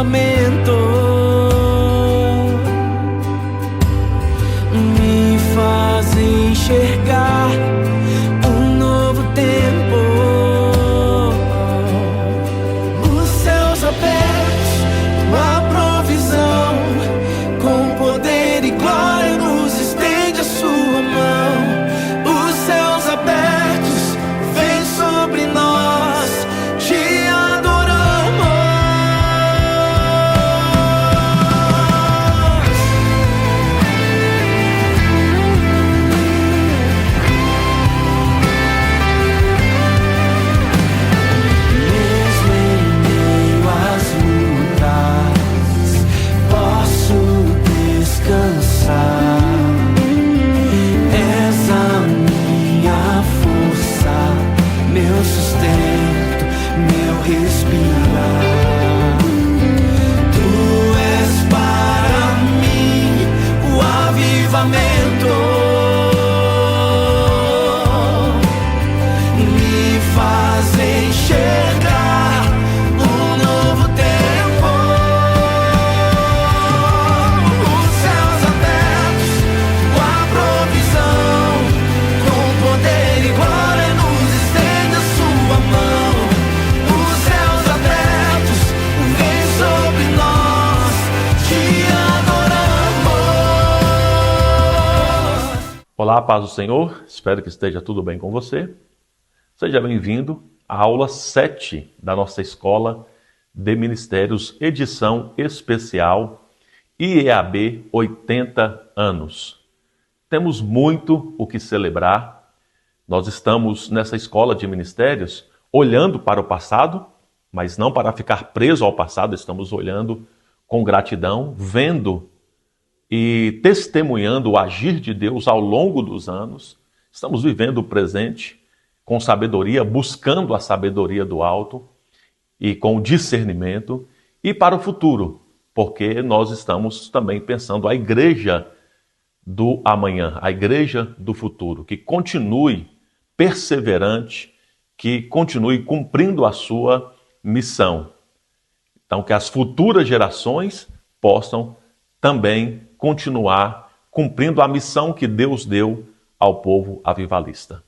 avivamento me faz enxergar um novo tempo. Os céus abertos, tua provisão, com poder e glória nos estende a sua mão. Os céus abertos, vem sobre nós, te adoramos. Mesmo em meio às lutas, posso descansar. És a minha força, meu sustento, meu respirar. Tu és para mim o avivamento. Me faz enxergar um novo tempo. Os céus abertos, tua provisão, com poder e glória nos estende a sua mão. Os céus abertos, vem sobre nós, te adoramos. Olá, paz do Senhor, espero que esteja tudo bem com você. Seja bem-vindo à aula 7 da nossa Escola de Ministérios, edição especial IEAB 80 anos. Temos muito o que celebrar. Nós estamos nessa Escola de Ministérios olhando para o passado, mas não para ficar preso ao passado, estamos olhando com gratidão, vendo e testemunhando o agir de Deus ao longo dos anos. Estamos vivendo o presente com sabedoria, buscando a sabedoria do alto e com discernimento, e para o futuro, porque nós estamos também pensando a igreja do amanhã, a igreja do futuro, que continue perseverante, que continue cumprindo a sua missão. Então, que as futuras gerações possam também continuar cumprindo a missão que Deus deu ao povo avivalista.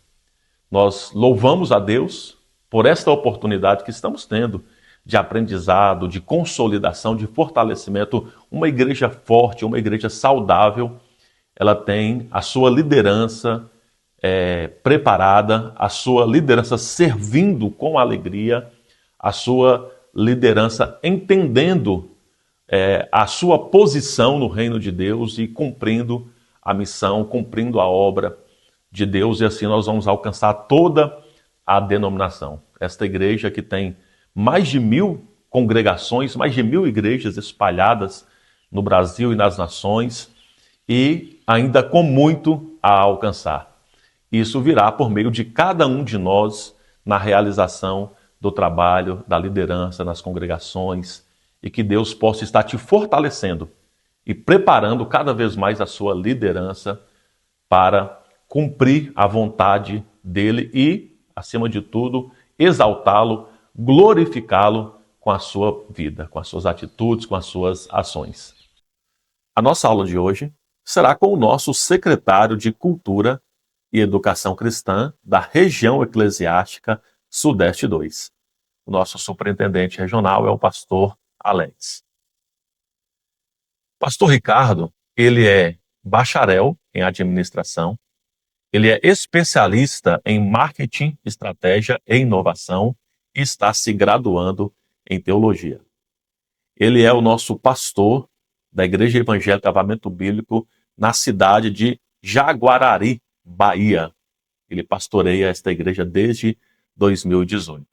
Nós louvamos a Deus por esta oportunidade que estamos tendo de aprendizado, de consolidação, de fortalecimento. Uma igreja forte, uma igreja saudável, ela tem a sua liderança preparada, a sua liderança servindo com alegria, a sua liderança entendendo a sua posição no reino de Deus e cumprindo a missão, cumprindo a obra de Deus, e assim nós vamos alcançar toda a denominação. Esta igreja que tem mais de 1000 congregações, mais de 1000 igrejas espalhadas no Brasil e nas nações, e ainda com muito a alcançar. Isso virá por meio de cada um de nós na realização do trabalho, da liderança nas congregações, e que Deus possa estar te fortalecendo e preparando cada vez mais a sua liderança para cumprir a vontade dele e, acima de tudo, exaltá-lo, glorificá-lo com a sua vida, com as suas atitudes, com as suas ações. A nossa aula de hoje será com o nosso secretário de Cultura e Educação Cristã da região eclesiástica Sudeste 2. O nosso superintendente regional é o pastor Alex. Pastor Ricardo, ele é bacharel em administração, ele é especialista em marketing, estratégia e inovação e está se graduando em teologia. Ele é o nosso pastor da Igreja Evangélica Avivamento Bíblico na cidade de Jaguarari, Bahia. Ele pastoreia esta igreja desde 2018.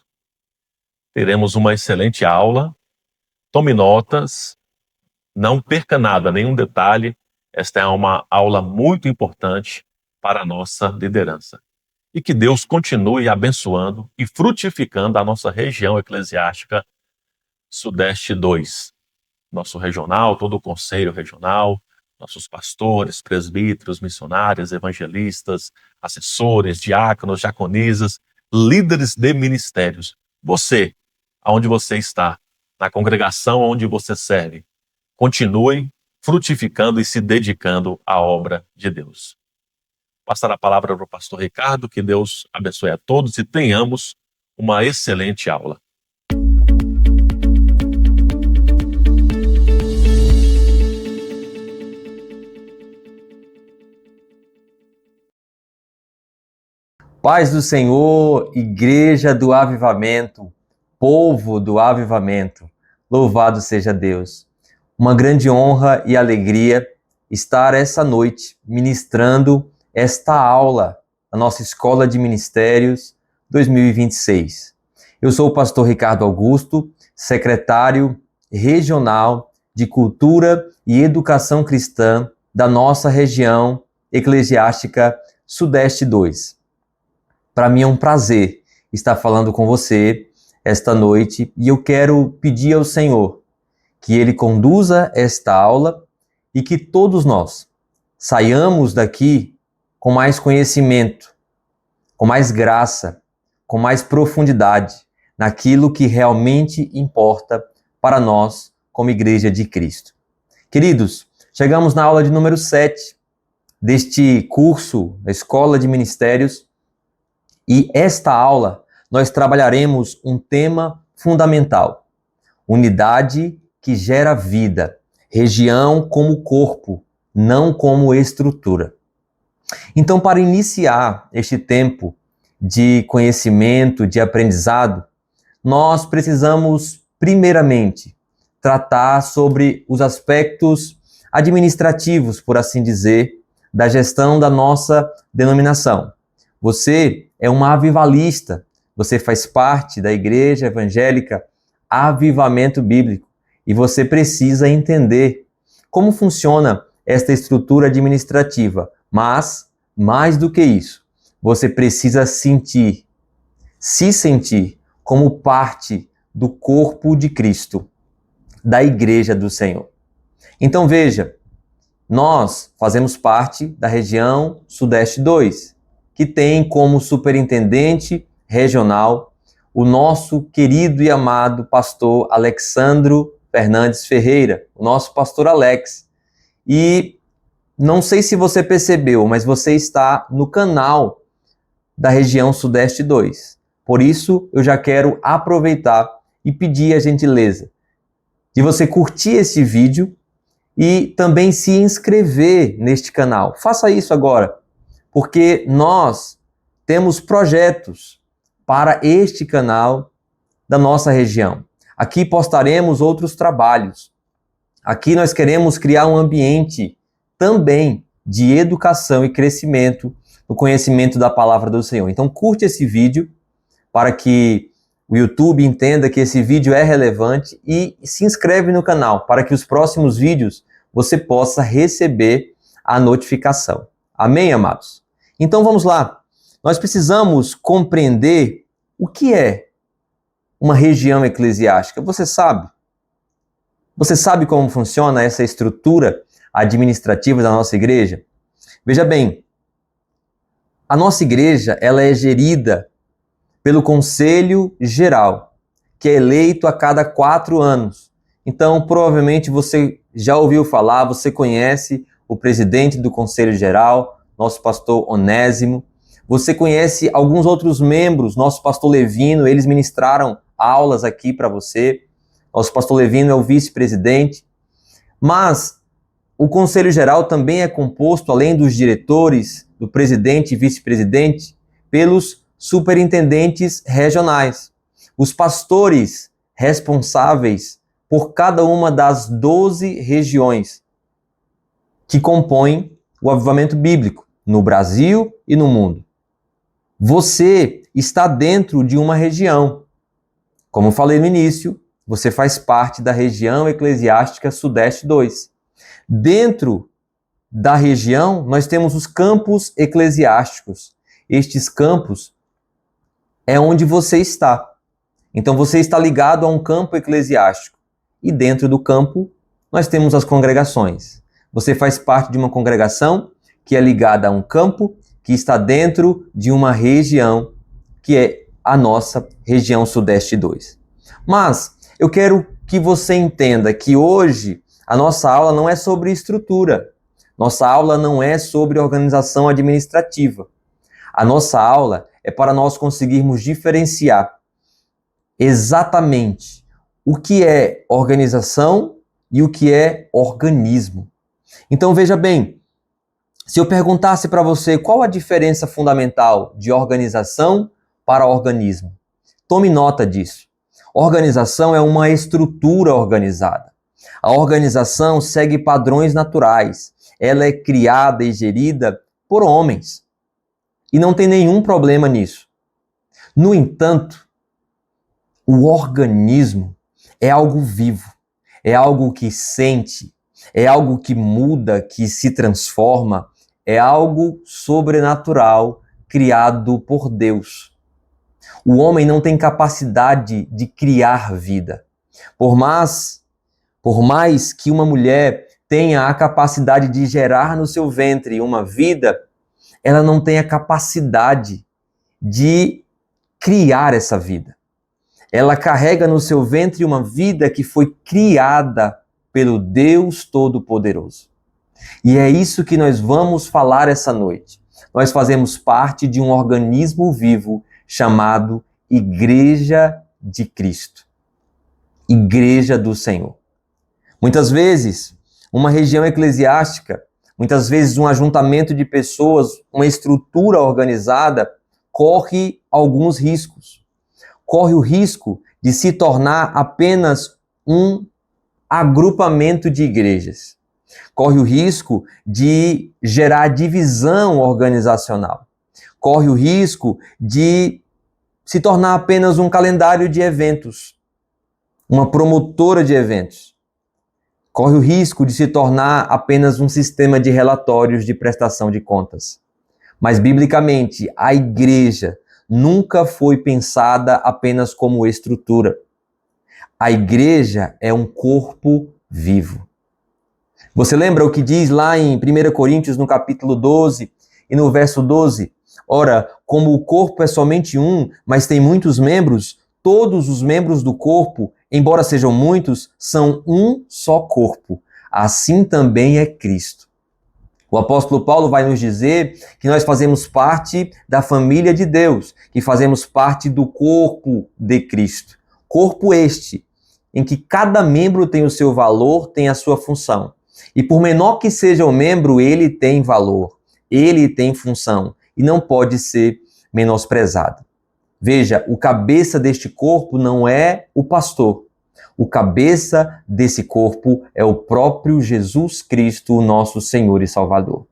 Teremos uma excelente aula. Tome notas, não perca nada, nenhum detalhe. Esta é uma aula muito importante para a nossa liderança. E que Deus continue abençoando e frutificando a nossa região eclesiástica Sudeste 2. Nosso regional, todo o conselho regional, nossos pastores, presbíteros, missionários, evangelistas, assessores, diáconos, diaconisas, líderes de ministérios. Você, aonde você está, na congregação onde você serve. Continue frutificando e se dedicando à obra de Deus. Passar a palavra para o pastor Ricardo, que Deus abençoe a todos e tenhamos uma excelente aula. Paz do Senhor, Igreja do Avivamento, povo do Avivamento, louvado seja Deus. Uma grande honra e alegria estar essa noite ministrando esta aula na nossa Escola de Ministérios 2026. Eu sou o pastor Ricardo Augusto, secretário regional de Cultura e Educação Cristã da nossa região eclesiástica Sudeste 2. Para mim é um prazer estar falando com você esta noite e eu quero pedir ao Senhor que Ele conduza esta aula e que todos nós saiamos daqui com mais conhecimento, com mais graça, com mais profundidade naquilo que realmente importa para nós como Igreja de Cristo. Queridos, chegamos na aula de número 7 deste curso da Escola de Ministérios. E esta aula nós trabalharemos um tema fundamental: unidade que gera vida, região como corpo, não como estrutura. Então, para iniciar este tempo de conhecimento, de aprendizado, nós precisamos, primeiramente, tratar sobre os aspectos administrativos, por assim dizer, da gestão da nossa denominação. Você é uma avivalista, você faz parte da Igreja Evangélica Avivamento Bíblico e você precisa entender como funciona esta estrutura administrativa. Mas, mais do que isso, você precisa se sentir como parte do corpo de Cristo, da Igreja do Senhor. Então veja, nós fazemos parte da região Sudeste 2, que tem como superintendente regional o nosso querido e amado pastor Alexandro Fernandes Ferreira, o nosso pastor Alex. E não sei se você percebeu, mas você está no canal da região Sudeste 2. Por isso, eu já quero aproveitar e pedir a gentileza de você curtir esse vídeo e também se inscrever neste canal. Faça isso agora, porque nós temos projetos para este canal da nossa região. Aqui postaremos outros trabalhos. Aqui nós queremos criar um ambiente também de educação e crescimento no conhecimento da palavra do Senhor. Então curte esse vídeo para que o YouTube entenda que esse vídeo é relevante e se inscreve no canal para que os próximos vídeos você possa receber a notificação. Amém, amados? Então vamos lá. Nós precisamos compreender o que é uma região eclesiástica. Você sabe? Você sabe como funciona essa estrutura administrativa da nossa igreja? Veja bem, a nossa igreja ela é gerida pelo Conselho Geral, que é eleito a cada 4 anos. Então, provavelmente você já ouviu falar, você conhece o presidente do Conselho Geral, nosso pastor Onésimo. Você conhece alguns outros membros, nosso pastor Levino, eles ministraram aulas aqui para você. Nosso pastor Levino é o vice-presidente. Mas o Conselho Geral também é composto, além dos diretores, do presidente e vice-presidente, pelos superintendentes regionais, os pastores responsáveis por cada uma das 12 regiões que compõem o avivamento bíblico no Brasil e no mundo. Você está dentro de uma região. Como falei no início, você faz parte da região eclesiástica Sudeste 2. Dentro da região, nós temos os campos eclesiásticos. Estes campos é onde você está. Então você está ligado a um campo eclesiástico. E dentro do campo, nós temos as congregações. Você faz parte de uma congregação que é ligada a um campo que está dentro de uma região que é a nossa região Sudeste 2. Mas eu quero que você entenda que hoje a nossa aula não é sobre estrutura. Nossa aula não é sobre organização administrativa. A nossa aula é para nós conseguirmos diferenciar exatamente o que é organização e o que é organismo. Então veja bem, se eu perguntasse para você qual a diferença fundamental de organização para organismo, tome nota disso. Organização é uma estrutura organizada. A organização segue padrões naturais. Ela é criada e gerida por homens. E não tem nenhum problema nisso. No entanto, o organismo é algo vivo, é algo que sente, é algo que muda, que se transforma, é algo sobrenatural criado por Deus. O homem não tem capacidade de criar vida. Por mais que uma mulher tenha a capacidade de gerar no seu ventre uma vida, ela não tem a capacidade de criar essa vida. Ela carrega no seu ventre uma vida que foi criada pelo Deus Todo-Poderoso. E é isso que nós vamos falar essa noite. Nós fazemos parte de um organismo vivo chamado Igreja de Cristo. Igreja do Senhor. Muitas vezes, uma região eclesiástica, muitas vezes um ajuntamento de pessoas, uma estrutura organizada, corre alguns riscos. Corre o risco de se tornar apenas um agrupamento de igrejas. Corre o risco de gerar divisão organizacional. Corre o risco de se tornar apenas um calendário de eventos, uma promotora de eventos. Corre o risco de se tornar apenas um sistema de relatórios de prestação de contas. Mas, biblicamente, a igreja nunca foi pensada apenas como estrutura. A igreja é um corpo vivo. Você lembra o que diz lá em 1 Coríntios, no capítulo 12 e no verso 12? Ora, como o corpo é somente um, mas tem muitos membros, todos os membros do corpo, embora sejam muitos, são um só corpo. Assim também é Cristo. O apóstolo Paulo vai nos dizer que nós fazemos parte da família de Deus, que fazemos parte do corpo de Cristo. Corpo este, em que cada membro tem o seu valor, tem a sua função. E por menor que seja o membro, ele tem valor, ele tem função e não pode ser menosprezado. Veja, o cabeça deste corpo não é o pastor. O cabeça desse corpo é o próprio Jesus Cristo, o nosso Senhor e Salvador.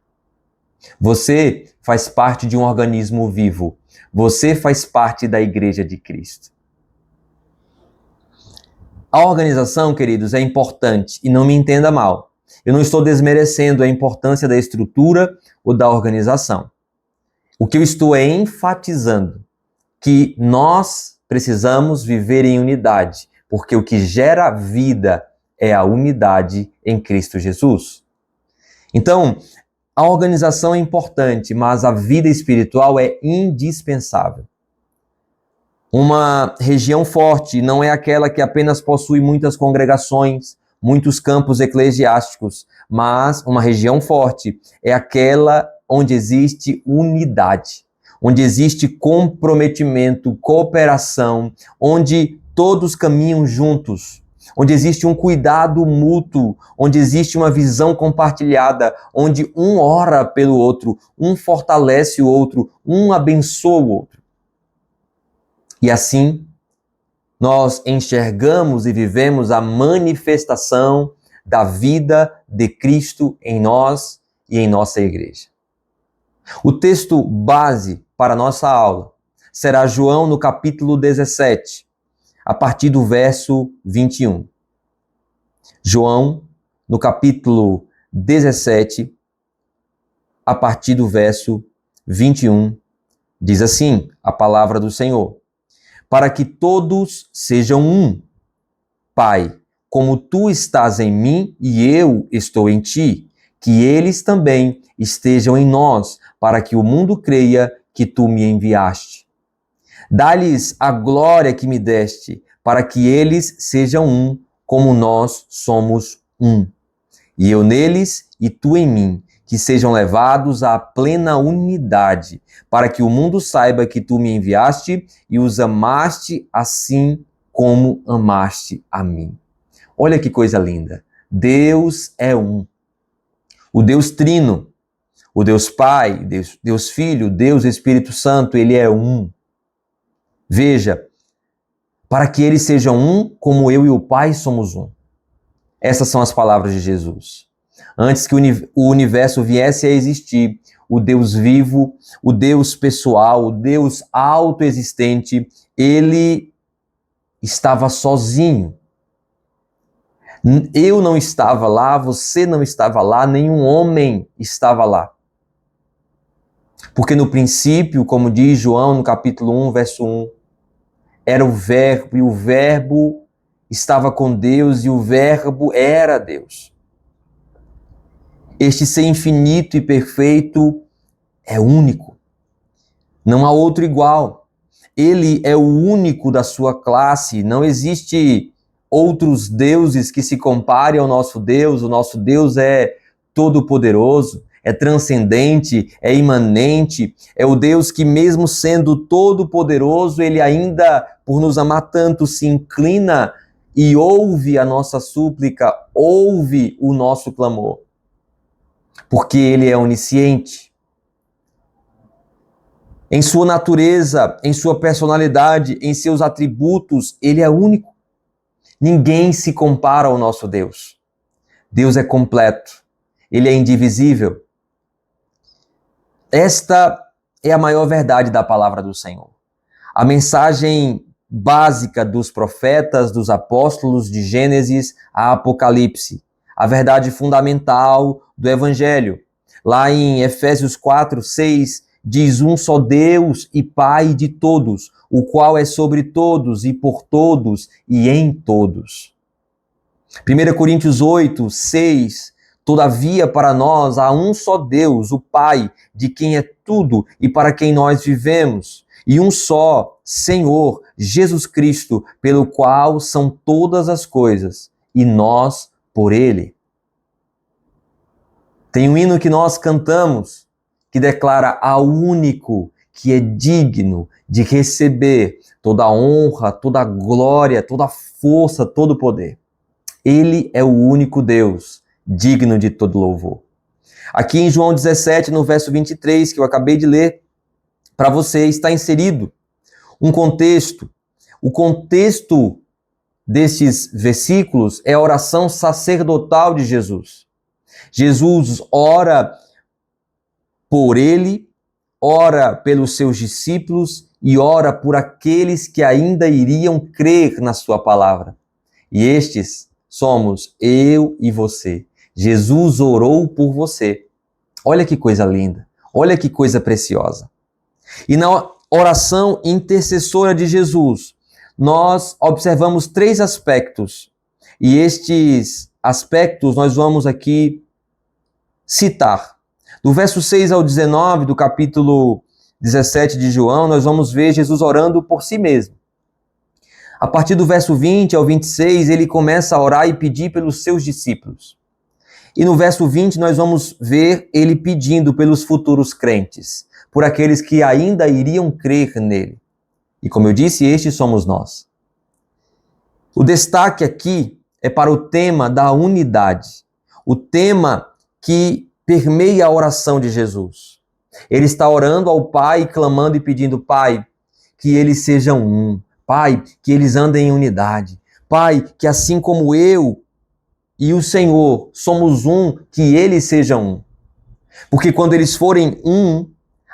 Você faz parte de um organismo vivo. Você faz parte da Igreja de Cristo. A organização, queridos, é importante e não me entenda mal. Eu não estou desmerecendo a importância da estrutura ou da organização. O que eu estou é enfatizando que nós precisamos viver em unidade, porque o que gera vida é a unidade em Cristo Jesus. Então, a organização é importante, mas a vida espiritual é indispensável. Uma região forte não é aquela que apenas possui muitas congregações, muitos campos eclesiásticos, mas uma região forte é aquela onde existe unidade, onde existe comprometimento, cooperação, onde todos caminham juntos, onde existe um cuidado mútuo, onde existe uma visão compartilhada, onde um ora pelo outro, um fortalece o outro, um abençoa o outro. E assim, nós enxergamos e vivemos a manifestação da vida de Cristo em nós e em nossa igreja. O texto base para a nossa aula será João no capítulo 17, a partir do verso 21. João no capítulo 17, a partir do verso 21, diz assim a palavra do Senhor: para que todos sejam um, Pai, como tu estás em mim e eu estou em ti, que eles também estejam em nós, para que o mundo creia que tu me enviaste. Dá-lhes a glória que me deste, para que eles sejam um, como nós somos um. E eu neles e tu em mim, que sejam levados à plena unidade, para que o mundo saiba que tu me enviaste e os amaste assim como amaste a mim. Olha que coisa linda. Deus é um. O Deus Trino, o Deus Pai, Deus Filho, Deus Espírito Santo, ele é um. Veja, para que eles sejam um, como eu e o Pai somos um. Essas são as palavras de Jesus. Antes que o universo viesse a existir, o Deus vivo, o Deus pessoal, o Deus autoexistente, ele estava sozinho. Eu não estava lá, você não estava lá, nenhum homem estava lá. Porque no princípio, como diz João no capítulo 1, verso 1, era o Verbo, e o Verbo estava com Deus, e o Verbo era Deus. Este ser infinito e perfeito é único. Não há outro igual. Ele é o único da sua classe. Não existe outros deuses que se comparem ao nosso Deus. O nosso Deus é todo-poderoso, é transcendente, é imanente. É o Deus que, mesmo sendo todo-poderoso, ele ainda, por nos amar tanto, se inclina e ouve a nossa súplica, ouve o nosso clamor. Porque ele é onisciente. Em sua natureza, em sua personalidade, em seus atributos, ele é único. Ninguém se compara ao nosso Deus. Deus é completo. Ele é indivisível. Esta é a maior verdade da palavra do Senhor. A mensagem básica dos profetas, dos apóstolos, de Gênesis a Apocalipse. A verdade fundamental do Evangelho. Lá em Efésios 4, 6, diz: um só Deus e Pai de todos, o qual é sobre todos e por todos e em todos. 1 Coríntios 8, 6, todavia para nós há um só Deus, o Pai, de quem é tudo e para quem nós vivemos, e um só Senhor, Jesus Cristo, pelo qual são todas as coisas, e nós por Ele. Tem um hino que nós cantamos que declara ao único que é digno de receber toda a honra, toda a glória, toda a força, todo o poder. Ele é o único Deus, digno de todo louvor. Aqui em João 17, no verso 23, que eu acabei de ler, para você está inserido um contexto. O contexto destes versículos é a oração sacerdotal de Jesus. Jesus ora por ele, ora pelos seus discípulos e ora por aqueles que ainda iriam crer na sua palavra. E estes somos eu e você. Jesus orou por você. Olha que coisa linda, olha que coisa preciosa. E na oração intercessora de Jesus, nós observamos 3 aspectos. E estes aspectos nós vamos aqui citar. Do verso 6 ao 19 do capítulo 17 de João, nós vamos ver Jesus orando por si mesmo. A partir do verso 20 ao 26, ele começa a orar e pedir pelos seus discípulos. E no verso 20 nós vamos ver ele pedindo pelos futuros crentes, por aqueles que ainda iriam crer nele. E como eu disse, estes somos nós. O destaque aqui é para o tema da unidade, o tema que permeia a oração de Jesus. Ele está orando ao Pai, clamando e pedindo: Pai, que eles sejam um. Pai, que eles andem em unidade. Pai, que assim como eu e o Senhor somos um, que eles sejam um. Porque quando eles forem um,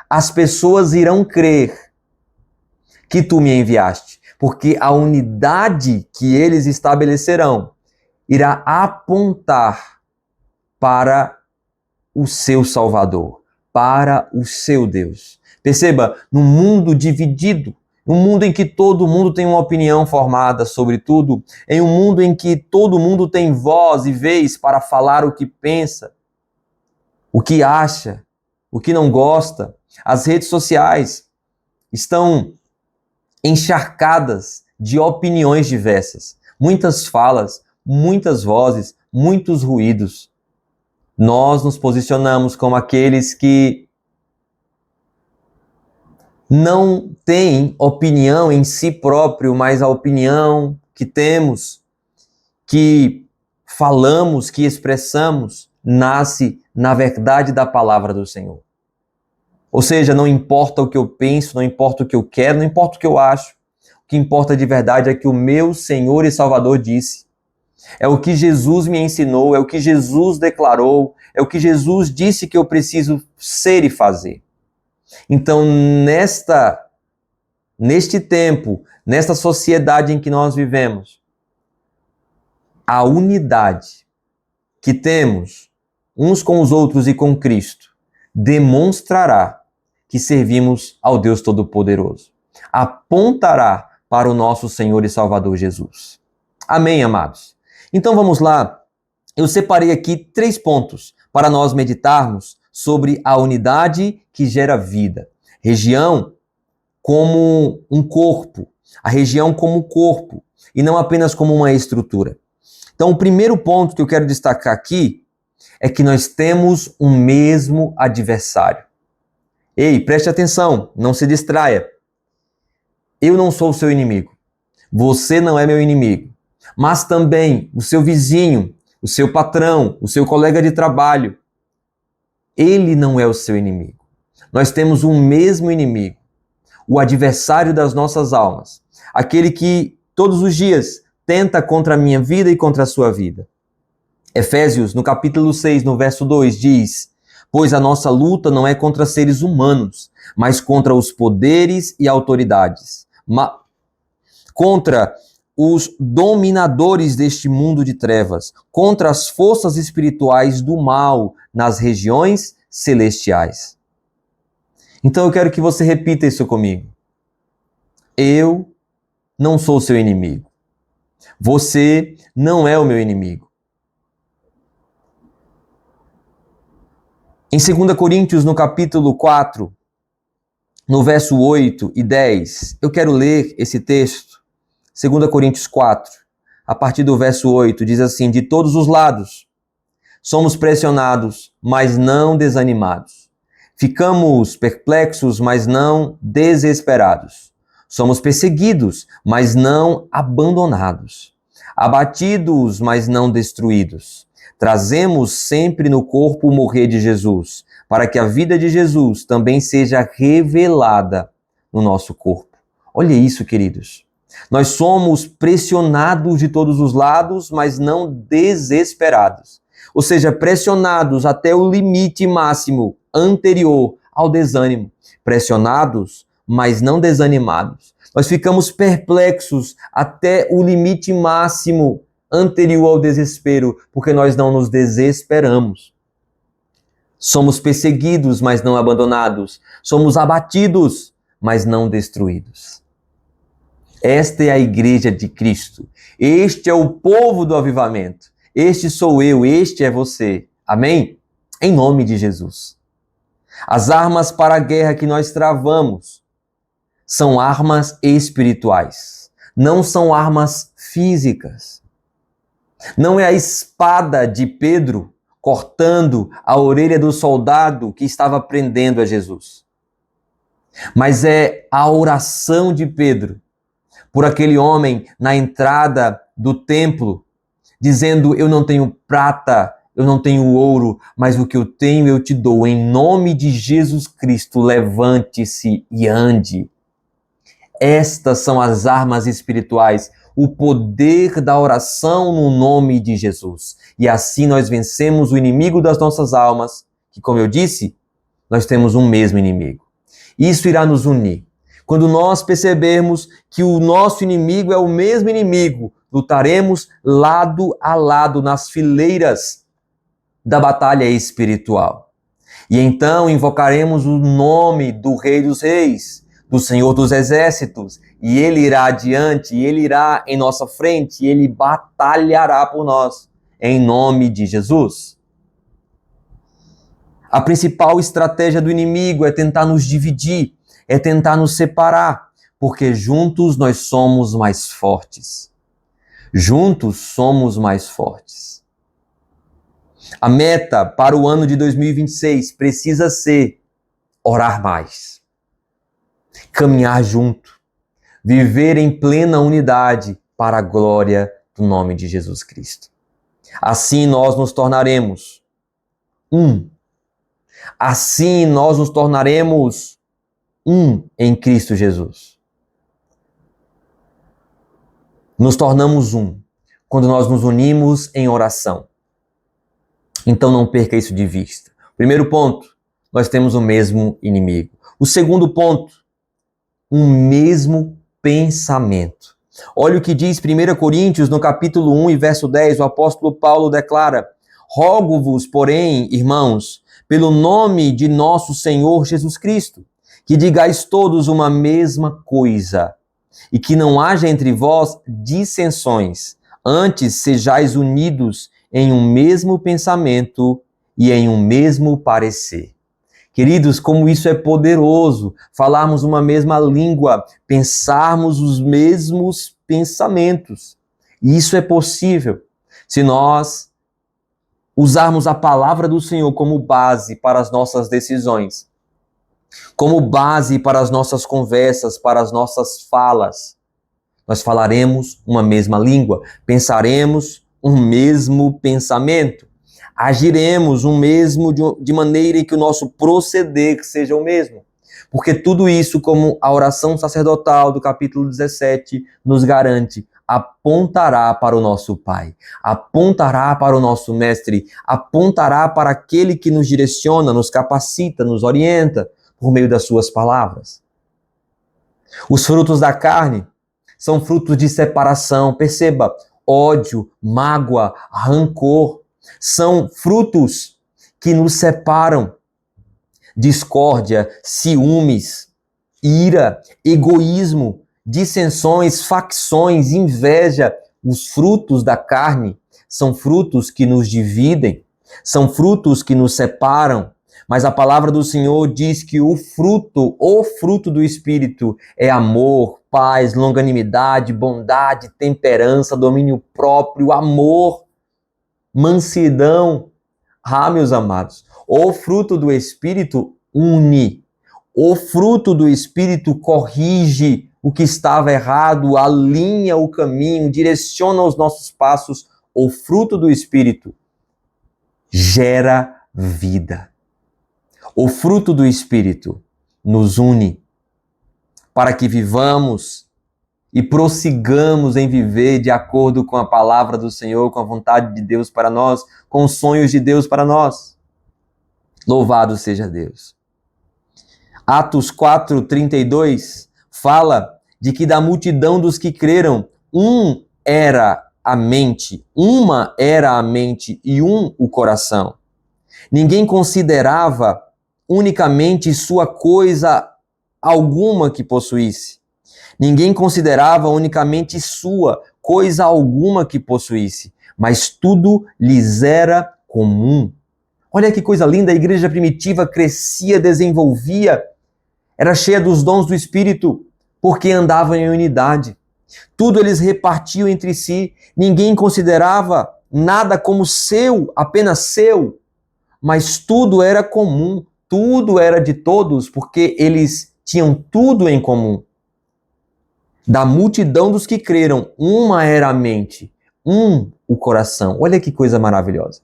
as pessoas irão crer que tu me enviaste. Porque a unidade que eles estabelecerão irá apontar para o seu Salvador, para o seu Deus. Perceba, num mundo dividido, num mundo em que todo mundo tem uma opinião formada sobre tudo, em um mundo em que todo mundo tem voz e vez para falar o que pensa, o que acha, o que não gosta, as redes sociais estão encharcadas de opiniões diversas, muitas falas, muitas vozes, muitos ruídos. Nós nos posicionamos como aqueles que não têm opinião em si próprio, mas a opinião que temos, que falamos, que expressamos, nasce na verdade da palavra do Senhor. Ou seja, não importa o que eu penso, não importa o que eu quero, não importa o que eu acho. O que importa de verdade é que o meu Senhor e Salvador disse. É o que Jesus me ensinou, é o que Jesus declarou, é o que Jesus disse que eu preciso ser e fazer. Então, neste tempo, nesta sociedade em que nós vivemos, a unidade que temos uns com os outros e com Cristo demonstrará que servimos ao Deus Todo-Poderoso. Apontará para o nosso Senhor e Salvador Jesus. Amém, amados? Então vamos lá. Eu separei aqui 3 pontos para nós meditarmos sobre a unidade que gera vida. Região como um corpo. A região como corpo e não apenas como uma estrutura. Então o primeiro ponto que eu quero destacar aqui é que nós temos um mesmo adversário. Ei, preste atenção, não se distraia. Eu não sou o seu inimigo. Você não é meu inimigo. Mas também o seu vizinho, o seu patrão, o seu colega de trabalho, ele não é o seu inimigo. Nós temos um mesmo inimigo, o adversário das nossas almas, aquele que todos os dias tenta contra a minha vida e contra a sua vida. Efésios, no capítulo 6, no verso 2, diz: pois a nossa luta não é contra seres humanos, mas contra os poderes e autoridades, contra os dominadores deste mundo de trevas, contra as forças espirituais do mal nas regiões celestiais. Então eu quero que você repita isso comigo. Eu não sou seu inimigo. Você não é o meu inimigo. Em 2 Coríntios, no capítulo 4, no verso 8 e 10, eu quero ler esse texto. 2 Coríntios 4, a partir do verso 8, diz assim: de todos os lados, somos pressionados, mas não desanimados. Ficamos perplexos, mas não desesperados. Somos perseguidos, mas não abandonados. Abatidos, mas não destruídos. Trazemos sempre no corpo o morrer de Jesus, para que a vida de Jesus também seja revelada no nosso corpo. Olha isso, queridos. Nós somos pressionados de todos os lados, mas não desesperados. Ou seja, pressionados até o limite máximo anterior ao desânimo. Pressionados, mas não desanimados. Nós ficamos perplexos até o limite máximo anterior ao desespero, porque nós não nos desesperamos. Somos perseguidos, mas não abandonados. Somos abatidos, mas não destruídos. Esta é a igreja de Cristo. Este é o povo do avivamento. Este sou eu, este é você. Amém? Em nome de Jesus. As armas para a guerra que nós travamos são armas espirituais. Não são armas físicas. Não é a espada de Pedro cortando a orelha do soldado que estava prendendo a Jesus. Mas é a oração de Pedro por aquele homem na entrada do templo, dizendo: eu não tenho prata, eu não tenho ouro, mas o que eu tenho eu te dou. Em nome de Jesus Cristo, levante-se e ande. Estas são as armas espirituais, o poder da oração no nome de Jesus. E assim nós vencemos o inimigo das nossas almas, que, como eu disse, nós temos um mesmo inimigo. Isso irá nos unir. Quando nós percebermos que o nosso inimigo é o mesmo inimigo, lutaremos lado a lado nas fileiras da batalha espiritual. E então invocaremos o nome do Rei dos Reis, do Senhor dos Exércitos, e Ele irá adiante, e Ele irá em nossa frente, e Ele batalhará por nós, em nome de Jesus. A principal estratégia do inimigo é tentar nos dividir, é tentar nos separar, porque juntos nós somos mais fortes. Juntos somos mais fortes. A meta para o ano de 2026 precisa ser orar mais, caminhar junto, viver em plena unidade para a glória do nome de Jesus Cristo. Assim nós nos tornaremos um. Assim nós nos tornaremos um em Cristo Jesus. Nos tornamos um quando nós nos unimos em oração. Então não perca isso de vista. Primeiro ponto, nós temos o mesmo inimigo. O segundo ponto, um mesmo pensamento. Olha o que diz 1 Coríntios, no capítulo 1 e verso 10, o apóstolo Paulo declara: rogo-vos, porém, irmãos, pelo nome de nosso Senhor Jesus Cristo, que digais todos uma mesma coisa, e que não haja entre vós dissensões, antes sejais unidos em um mesmo pensamento e em um mesmo parecer. Queridos, como isso é poderoso, falarmos uma mesma língua, pensarmos os mesmos pensamentos. E isso é possível se nós usarmos a palavra do Senhor como base para as nossas decisões, como base para as nossas conversas, para as nossas falas. Nós falaremos uma mesma língua, pensaremos um mesmo pensamento, agiremos um mesmo de maneira em que o nosso proceder seja o mesmo. Porque tudo isso, como a oração sacerdotal do capítulo 17 nos garante, apontará para o nosso Pai, apontará para o nosso Mestre, apontará para aquele que nos direciona, nos capacita, nos orienta por meio das suas palavras. Os frutos da carne são frutos de separação, perceba, ódio, mágoa, rancor, são frutos que nos separam. Discórdia, ciúmes, ira, egoísmo, dissensões, facções, inveja. Os frutos da carne são frutos que nos dividem, são frutos que nos separam. Mas a palavra do Senhor diz que o fruto do Espírito é amor, paz, longanimidade, bondade, temperança, domínio próprio, amor, mansidão. Ah, meus amados, o fruto do Espírito une. O fruto do Espírito corrige o que estava errado, alinha o caminho, direciona os nossos passos. O fruto do Espírito gera vida. O fruto do Espírito nos une para que vivamos e prossigamos em viver de acordo com a palavra do Senhor, com a vontade de Deus para nós, com os sonhos de Deus para nós. Louvado seja Deus. Atos 4:32 fala de que da multidão dos que creram, uma era a mente e o coração. Ninguém considerava unicamente sua coisa alguma que possuísse. Ninguém considerava unicamente sua coisa alguma que possuísse, mas tudo lhes era comum. Olha que coisa linda, a igreja primitiva crescia, desenvolvia, era cheia dos dons do Espírito, porque andavam em unidade. Tudo eles repartiam entre si, ninguém considerava nada como seu, apenas seu, mas tudo era comum. Tudo era de todos, porque eles tinham tudo em comum. Da multidão dos que creram, uma era a mente, o coração. Olha que coisa maravilhosa.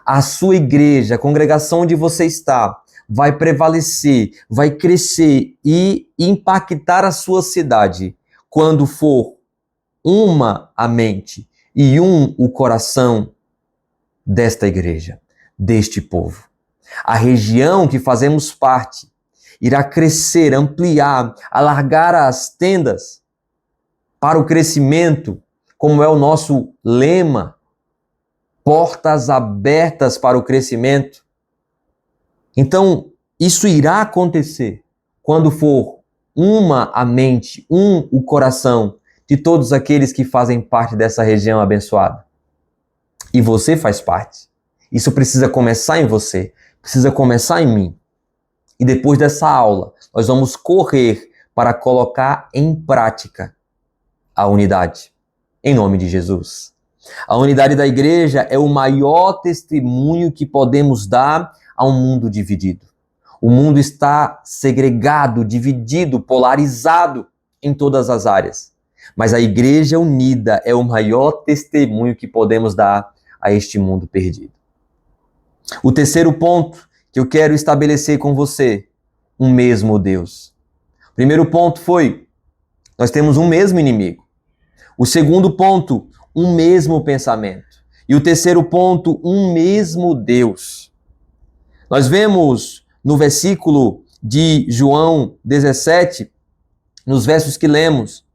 A sua igreja, a congregação onde você está, vai prevalecer, vai crescer e impactar a sua cidade quando for uma a mente e o coração desta igreja, deste povo. A região que fazemos parte irá crescer, ampliar, alargar as tendas para o crescimento, como é o nosso lema, portas abertas para o crescimento. Então, isso irá acontecer quando for uma a mente, o coração de todos aqueles que fazem parte dessa região abençoada. E você faz parte. Isso precisa começar em você. Precisa começar em mim. E depois dessa aula, nós vamos correr para colocar em prática a unidade em nome de Jesus. A unidade da igreja é o maior testemunho que podemos dar a um mundo dividido. O mundo está segregado, dividido, polarizado em todas as áreas. Mas a igreja unida é o maior testemunho que podemos dar a este mundo perdido. O terceiro ponto que eu quero estabelecer com você, um mesmo Deus. O primeiro ponto foi, nós temos um mesmo inimigo. O segundo ponto, um mesmo pensamento. E o terceiro ponto, um mesmo Deus. Nós vemos no versículo de João 17, nos versos que lemos,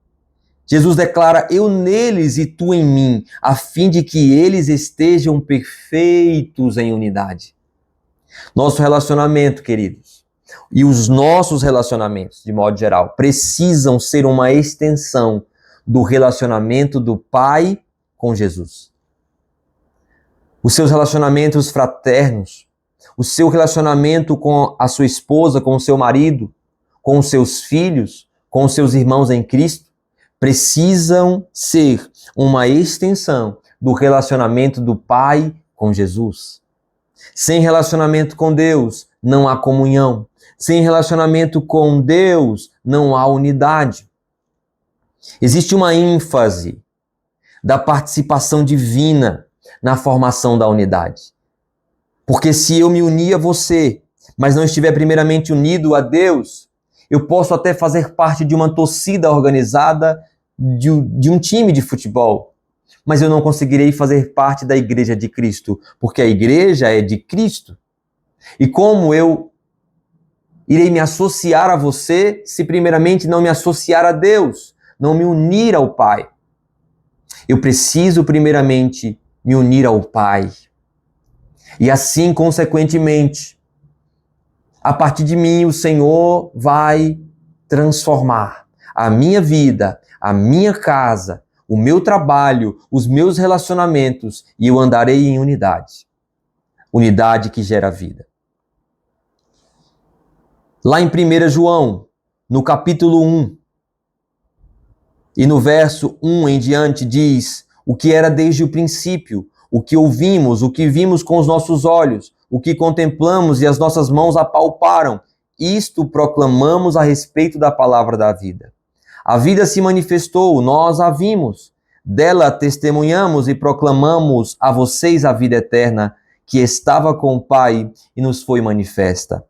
Jesus declara, eu neles e tu em mim, a fim de que eles estejam perfeitos em unidade. Nosso relacionamento, queridos, e os nossos relacionamentos, de modo geral, precisam ser uma extensão do relacionamento do Pai com Jesus. Os seus relacionamentos fraternos, o seu relacionamento com a sua esposa, com o seu marido, com os seus filhos, com os seus irmãos em Cristo, precisam ser uma extensão do relacionamento do Pai com Jesus. Sem relacionamento com Deus, não há comunhão. Sem relacionamento com Deus, não há unidade. Existe uma ênfase da participação divina na formação da unidade. Porque se eu me unir a você, mas não estiver primeiramente unido a Deus, eu posso até fazer parte de uma torcida organizada de um time de futebol, mas eu não conseguirei fazer parte da igreja de Cristo, porque a igreja é de Cristo. E como eu irei me associar a você se primeiramente não me associar a Deus, não me unir ao Pai? Eu preciso primeiramente me unir ao Pai. E assim, consequentemente, a partir de mim, o Senhor vai transformar a minha vida, a minha casa, o meu trabalho, os meus relacionamentos, e eu andarei em unidade. Unidade que gera vida. Lá em 1 João, no capítulo 1, e no verso 1 em diante, diz o que era desde o princípio, o que ouvimos, o que vimos com os nossos olhos, o que contemplamos e as nossas mãos apalparam. Isto proclamamos a respeito da palavra da vida. A vida se manifestou, nós a vimos. Dela testemunhamos e proclamamos a vocês a vida eterna, que estava com o Pai e nos foi manifesta.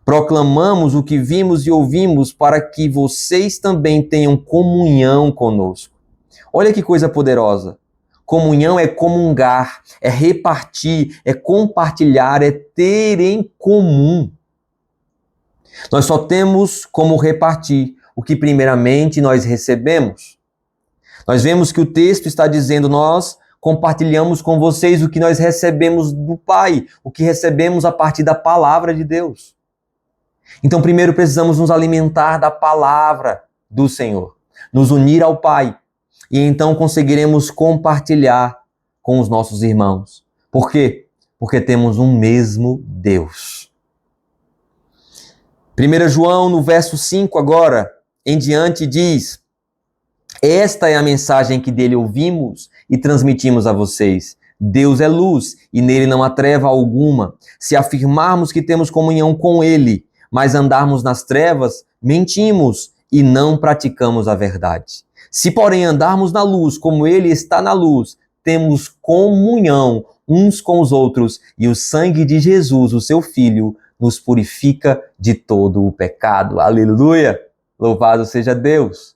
Proclamamos o que vimos e ouvimos para que vocês também tenham comunhão conosco. Olha que coisa poderosa. Comunhão é comungar, é repartir, é compartilhar, é ter em comum. Nós só temos como repartir o que primeiramente nós recebemos. Nós vemos que o texto está dizendo, nós compartilhamos com vocês o que nós recebemos do Pai, o que recebemos a partir da palavra de Deus. Então, primeiro precisamos nos alimentar da palavra do Senhor, nos unir ao Pai, e então conseguiremos compartilhar com os nossos irmãos. Por quê? Porque temos um mesmo Deus. 1 João, no verso 5 agora, em diante, diz, esta é a mensagem que dele ouvimos e transmitimos a vocês. Deus é luz e nele não há treva alguma. Se afirmarmos que temos comunhão com ele, mas andarmos nas trevas, mentimos e não praticamos a verdade. Se, porém, andarmos na luz, como ele está na luz, temos comunhão uns com os outros, e o sangue de Jesus, o seu Filho, nos purifica de todo o pecado. Aleluia! Louvado seja Deus!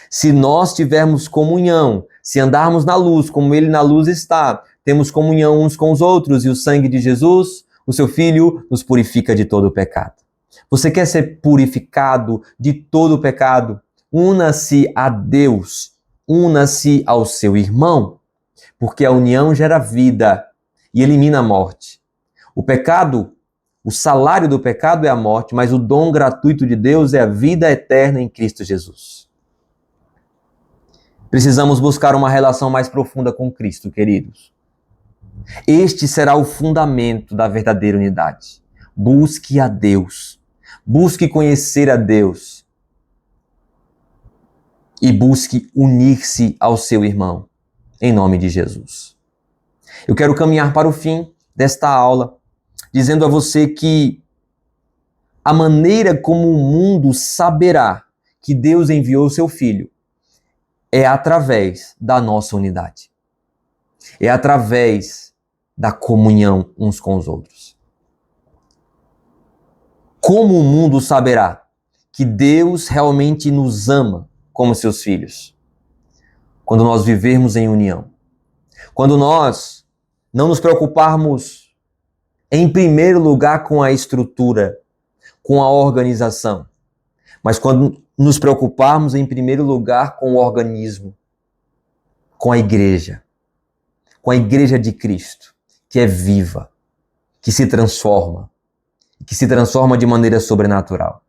Se nós tivermos comunhão, se andarmos na luz, como ele na luz está, temos comunhão uns com os outros, e o sangue de Jesus, o seu Filho, nos purifica de todo o pecado. Você quer ser purificado de todo o pecado? Una-se a Deus, una-se ao seu irmão, porque a união gera vida e elimina a morte. O pecado, o salário do pecado é a morte, mas o dom gratuito de Deus é a vida eterna em Cristo Jesus. Precisamos buscar uma relação mais profunda com Cristo, queridos. Este será o fundamento da verdadeira unidade. Busque a Deus. Busque conhecer a Deus. e busque unir-se ao seu irmão, em nome de Jesus. Eu quero caminhar para o fim desta aula, dizendo a você que a maneira como o mundo saberá que Deus enviou o seu Filho é através da nossa unidade. É através da comunhão uns com os outros. Como o mundo saberá que Deus realmente nos ama como seus filhos? Quando nós vivermos em união. Quando nós não nos preocuparmos, em primeiro lugar, com a estrutura, com a organização, mas quando nos preocuparmos, em primeiro lugar, com o organismo, com a igreja de Cristo, que é viva, que se transforma de maneira sobrenatural.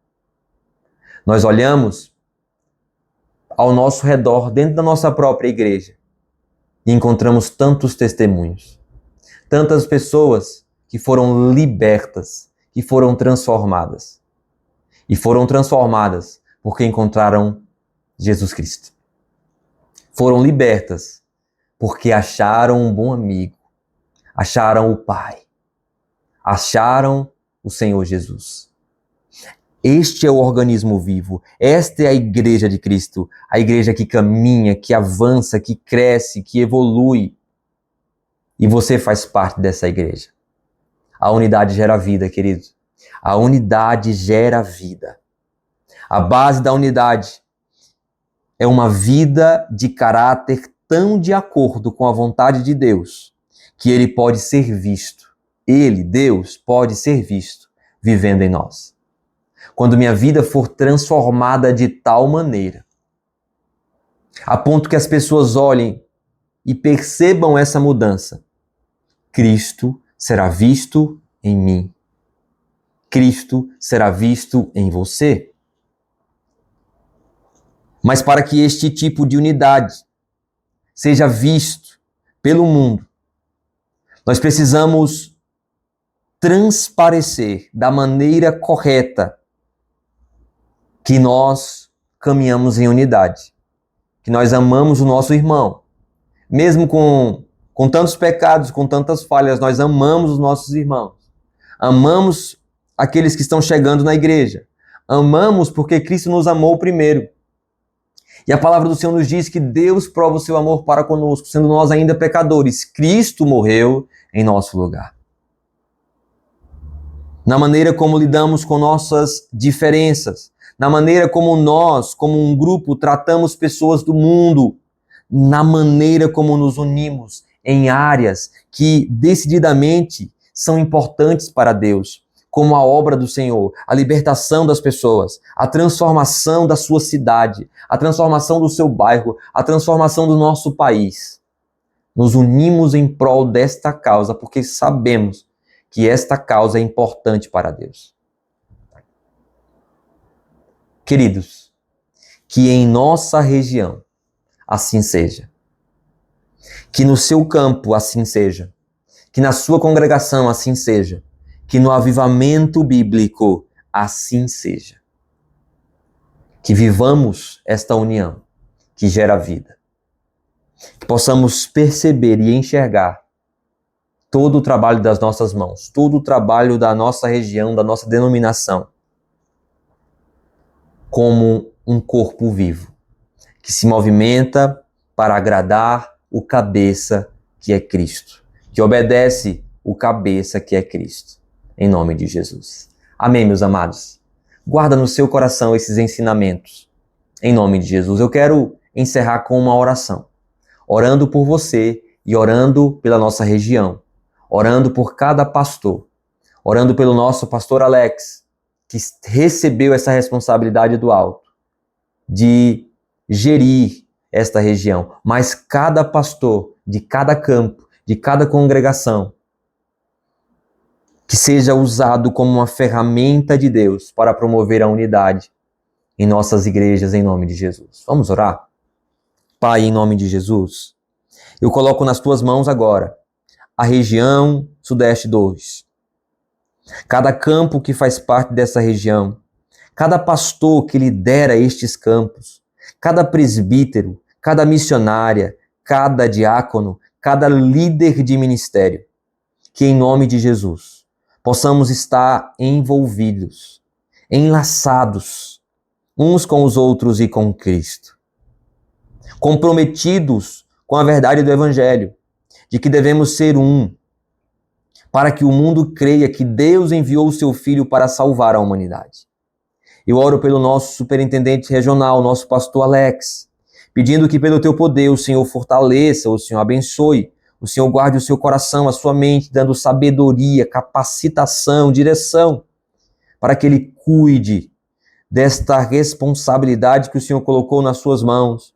Nós olhamos ao nosso redor, dentro da nossa própria igreja, e encontramos tantos testemunhos, tantas pessoas que foram libertas, que foram transformadas. E foram transformadas porque encontraram Jesus Cristo. Foram libertas porque acharam um bom amigo, acharam o Pai, acharam o Senhor Jesus. Este é o organismo vivo, esta é a igreja de Cristo, a igreja que caminha, que avança, que cresce, que evolui. E você faz parte dessa igreja. A unidade gera vida, querido. A unidade gera vida. A base da unidade é uma vida de caráter tão de acordo com a vontade de Deus, que ele pode ser visto. Ele, Deus, pode ser visto vivendo em nós. Quando minha vida for transformada de tal maneira, a ponto que as pessoas olhem e percebam essa mudança, Cristo será visto em mim. Cristo será visto em você. Mas para que este tipo de unidade seja visto pelo mundo, nós precisamos transparecer da maneira correta que nós caminhamos em unidade, que nós amamos o nosso irmão. Mesmo com tantos pecados, com tantas falhas, nós amamos os nossos irmãos. Amamos aqueles que estão chegando na igreja. Amamos porque Cristo nos amou primeiro. E a palavra do Senhor nos diz que Deus prova o seu amor para conosco, sendo nós ainda pecadores. Cristo morreu em nosso lugar. Na maneira como lidamos com nossas diferenças, na maneira como nós, como um grupo, tratamos pessoas do mundo, na maneira como nos unimos em áreas que decididamente são importantes para Deus, como a obra do Senhor, a libertação das pessoas, a transformação da sua cidade, a transformação do seu bairro, a transformação do nosso país. Nos unimos em prol desta causa, porque sabemos que esta causa é importante para Deus. Queridos, que em nossa região assim seja. Que no seu campo assim seja. Que na sua congregação assim seja. Que no avivamento bíblico assim seja. Que vivamos esta união que gera vida. Que possamos perceber e enxergar todo o trabalho das nossas mãos, todo o trabalho da nossa região, da nossa denominação, como um corpo vivo, que se movimenta para agradar o cabeça que é Cristo, que obedece o cabeça que é Cristo, em nome de Jesus. Amém, meus amados? Guarda no seu coração esses ensinamentos, em nome de Jesus. Eu quero encerrar com uma oração, orando por você e orando pela nossa região, orando por cada pastor, orando pelo nosso pastor Alex, que recebeu essa responsabilidade do alto, de gerir esta região, mas cada pastor de cada campo, de cada congregação, que seja usado como uma ferramenta de Deus para promover a unidade em nossas igrejas, em nome de Jesus. Vamos orar? Pai, em nome de Jesus, eu coloco nas tuas mãos agora a região Sudeste 2, cada campo que faz parte dessa região, cada pastor que lidera estes campos, cada presbítero, cada missionária, cada diácono, cada líder de ministério. Que em nome de Jesus possamos estar envolvidos, enlaçados uns com os outros e com Cristo, comprometidos com a verdade do Evangelho, de que devemos ser um, para que o mundo creia que Deus enviou o seu Filho para salvar a humanidade. Eu oro pelo nosso superintendente regional, nosso pastor Alex, pedindo que pelo teu poder o Senhor fortaleça, o Senhor abençoe, o Senhor guarde o seu coração, a sua mente, dando sabedoria, capacitação, direção, para que ele cuide desta responsabilidade que o Senhor colocou nas suas mãos,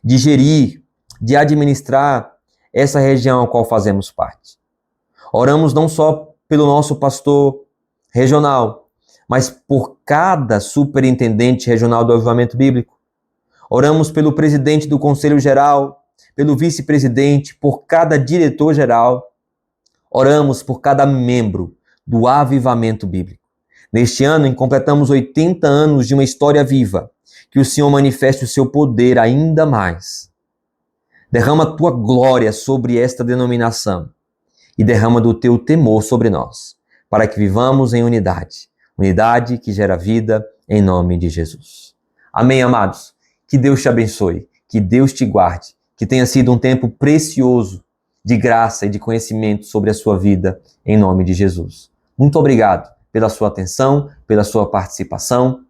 de gerir, de administrar essa região a qual fazemos parte. Oramos não só pelo nosso pastor regional, mas por cada superintendente regional do Avivamento Bíblico. Oramos pelo presidente do Conselho Geral, pelo vice-presidente, por cada diretor-geral. Oramos por cada membro do Avivamento Bíblico. Neste ano, completamos 80 anos de uma história viva. Que o Senhor manifeste o seu poder ainda mais. Derrama a tua glória sobre esta denominação e derrama do teu temor sobre nós, para que vivamos em unidade. Unidade que gera vida, em nome de Jesus. Amém, amados? Que Deus te abençoe, que Deus te guarde, que tenha sido um tempo precioso de graça e de conhecimento sobre a sua vida, em nome de Jesus. Muito obrigado pela sua atenção, pela sua participação,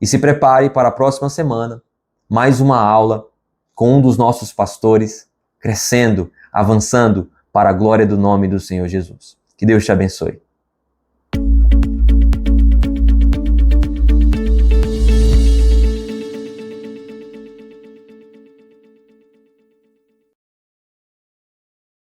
e se prepare para a próxima semana, mais uma aula com um dos nossos pastores, crescendo, avançando para a glória do nome do Senhor Jesus. Que Deus te abençoe.